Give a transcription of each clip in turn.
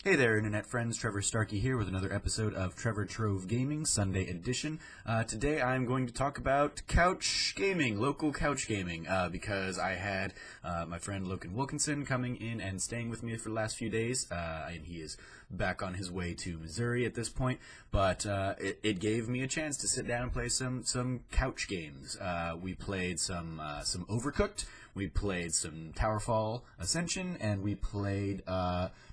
Hey there, Internet friends. Trevor Starkey here with another episode of Trevor Trove Gaming, Sunday edition. Today I'm going to talk about couch gaming, local couch gaming, because I had my friend Logan Wilkinson coming in and staying with me for the last few days, and he is back on his way to Missouri at this point, but it gave me a chance to sit down and play some couch games. We played some Overcooked, we played some Towerfall Ascension, and we played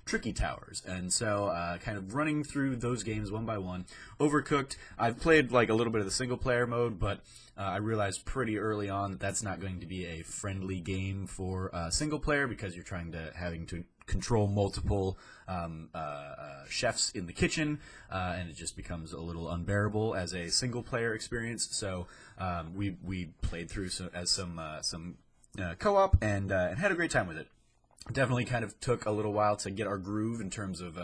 Tricky Towers. And so kind of running through those games one by one. Overcooked, I've played like a little bit of the single player mode, but I realized pretty early on that that's not going to be a friendly game for single player because you're having to control multiple chefs in the kitchen, and it just becomes a little unbearable as a single player experience. So we played through some co-op and had a great time with it. Definitely kind of took a little while to get our groove in terms of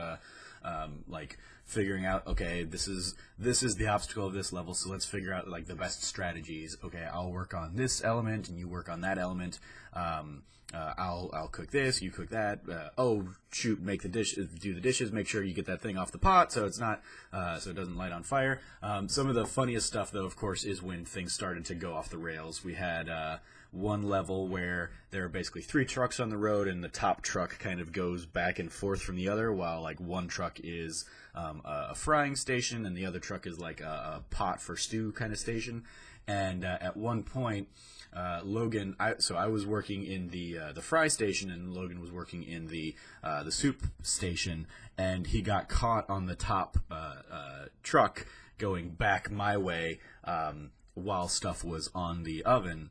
like figuring out, okay, this is the obstacle of this level, so let's figure out like the best strategies. Okay, I'll work on this element and you work on that element. I'll cook this, you cook that. Oh shoot, make the dish, do the dishes. Make sure you get that thing off the pot so it's not so it doesn't light on fire. Some of the funniest stuff, though, of course, is when things started to go off the rails. We had one level where there are basically 3 trucks on the road, and the top truck kind of goes back and forth from the other, while like one truck is a frying station and the other truck is like a pot for stew kind of station. And at one point, Logan, I was working in the fry station, and Logan was working in the soup station, and he got caught on the top truck going back my way while stuff was on the oven,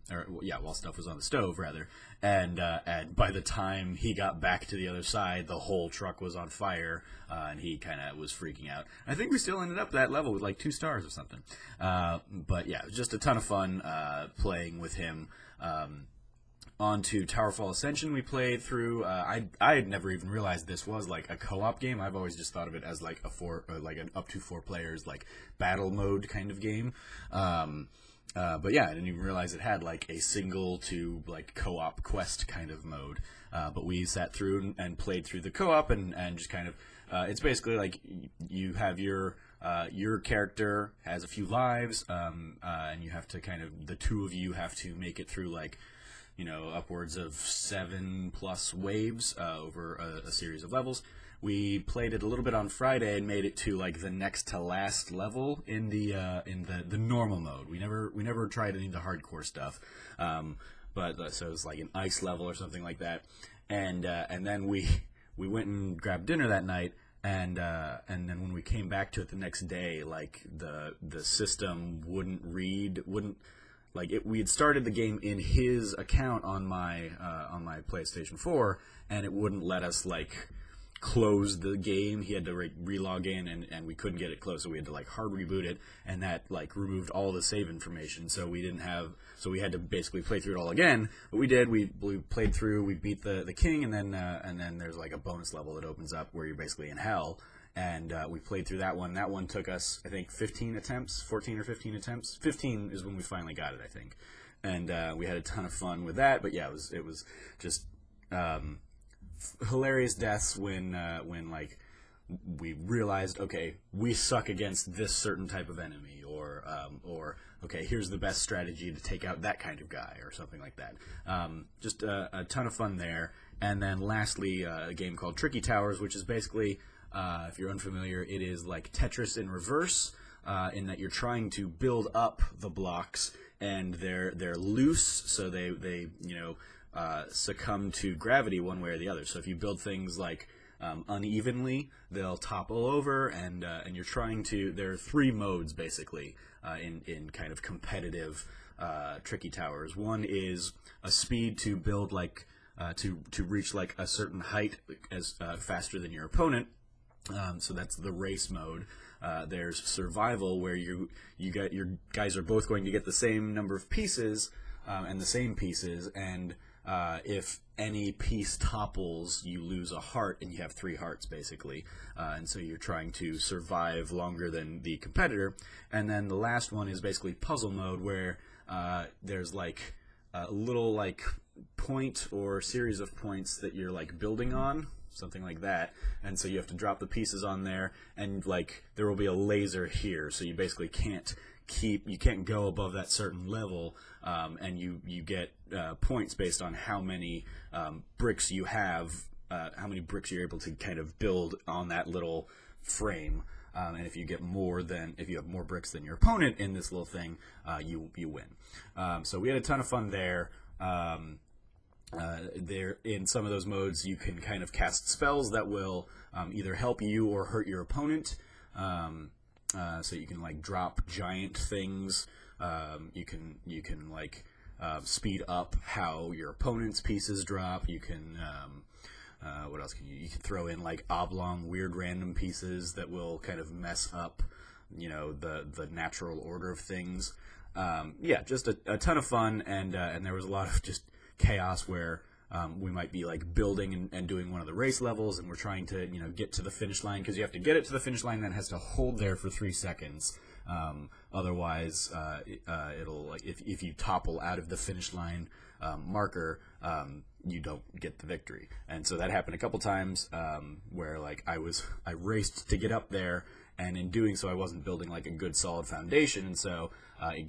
while stuff was on the stove rather, and by the time he got back to the other side, the whole truck was on fire, and he kind of was freaking out. I think we still ended up that level with like 2 stars or something, but yeah, it was just a ton of fun playing with him. On to Towerfall Ascension, we played through. I had never even realized this was like a co-op game. I've always just thought of it as like like an up to 4 players, like battle mode kind of game. But yeah, I didn't even realize it had like a single to like co-op quest kind of mode. But we sat through and played through the co-op and just kind of. It's basically like you have your character has a few lives, and you have to the 2 of you have to make it through like, upwards of 7+ waves over a series of levels. We played it a little bit on Friday and made it to like the next to last level in the normal mode. We never tried any of the hardcore stuff, but so it was like an ice level or something like that. And then we went and grabbed dinner that night. And then when we came back to it the next day, like the system wouldn't we had started the game in his account on my PlayStation 4, and it wouldn't let us like close the game. He had to relog in, and we couldn't get it closed, so we had to like hard reboot it, and that like removed all the save information. So we had to basically play through it all again. But we did. We played through. We beat the king, and then there's like a bonus level that opens up where you're basically in hell. And we played through that one. That one took us, I think, 14 or 15 attempts. 15 is when we finally got it, I think. And we had a ton of fun with that. But yeah, it was just hilarious deaths when like we realized, okay, we suck against this certain type of enemy, or okay, here's the best strategy to take out that kind of guy, or something like that. Just a ton of fun there. And then lastly, a game called Tricky Towers, which is basically, if you're unfamiliar, it is like Tetris in reverse, in that you're trying to build up the blocks, and they're loose, so they succumb to gravity one way or the other. So if you build things like unevenly, they'll topple over, and you're trying to. There are 3 modes basically in kind of competitive Tricky Towers. One is a speed to build like to reach like a certain height as faster than your opponent. So that's the race mode. There's survival, where your guys are both going to get the same number of pieces and the same pieces, and if any piece topples, you lose a heart, and you have 3 hearts basically. And so you're trying to survive longer than the competitor. And then the last one is basically puzzle mode, where there's like a little like point or series of points that you're like building on. something like that. And so you have to drop the pieces on there, and like there will be a laser here, so you basically can't go above that certain level, and you get points based on how many bricks you have, how many bricks you're able to kind of build on that little frame. And if you have more bricks than your opponent in this little thing, you win. So we had a ton of fun there. There, in some of those modes, you can kind of cast spells that will either help you or hurt your opponent. So you can like drop giant things. You can like speed up how your opponent's pieces drop. You can what else can you can throw in like oblong weird random pieces that will kind of mess up, you know, the natural order of things. Yeah, just a ton of fun, and there was a lot of just chaos where we might be like building and doing one of the race levels, and we're trying to, you know, get to the finish line, because you have to get it to the finish line, then it has to hold there for 3 seconds. Otherwise, it'll like if you topple out of the finish line marker, you don't get the victory. And so that happened a couple times, where like I raced to get up there, and in doing so I wasn't building like a good solid foundation, and so I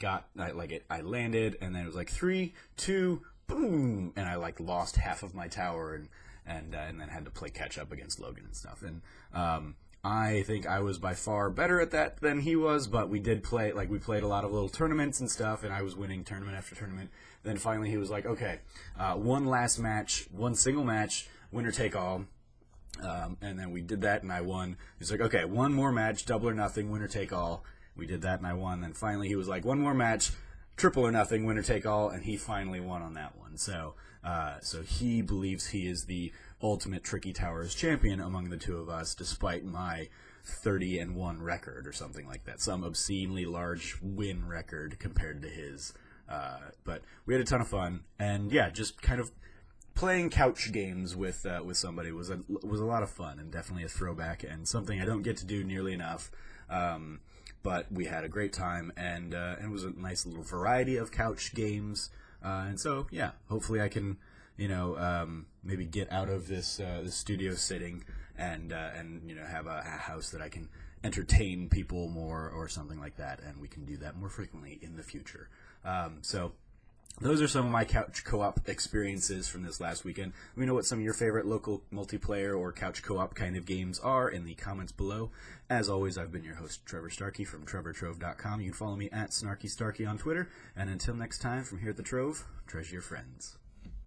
landed, and then it was like 3, 2, boom, and I like lost half of my tower, and then had to play catch up against Logan and stuff. And I think I was by far better at that than he was, but we did play, like we played a lot of little tournaments and stuff, and I was winning tournament after tournament. Then finally he was like, okay, one last match, one single match, winner take all. And then we did that, and I won. He's like, okay, one more match, double or nothing, winner take all. We did that, and I won. Then finally he was like, one more match, triple or nothing, winner take all, and he finally won on that one. So he believes he is the ultimate Tricky Towers champion among the two of us, despite my 30-1 record or something like that, some obscenely large win record compared to his. But we had a ton of fun, and yeah, just kind of playing couch games with somebody was a lot of fun, and definitely a throwback, and something I don't get to do nearly enough. But we had a great time, and it was a nice little variety of couch games. And so, yeah, hopefully I can, you know, maybe get out of this studio sitting and you know, have a house that I can entertain people more or something like that, and we can do that more frequently in the future. So those are some of my couch co-op experiences from this last weekend. Let me know what some of your favorite local multiplayer or couch co-op kind of games are in the comments below. As always, I've been your host, Trevor Starkey from TrevorTrove.com. You can follow me at SnarkyStarkey on Twitter. And until next time, from here at the Trove, treasure your friends.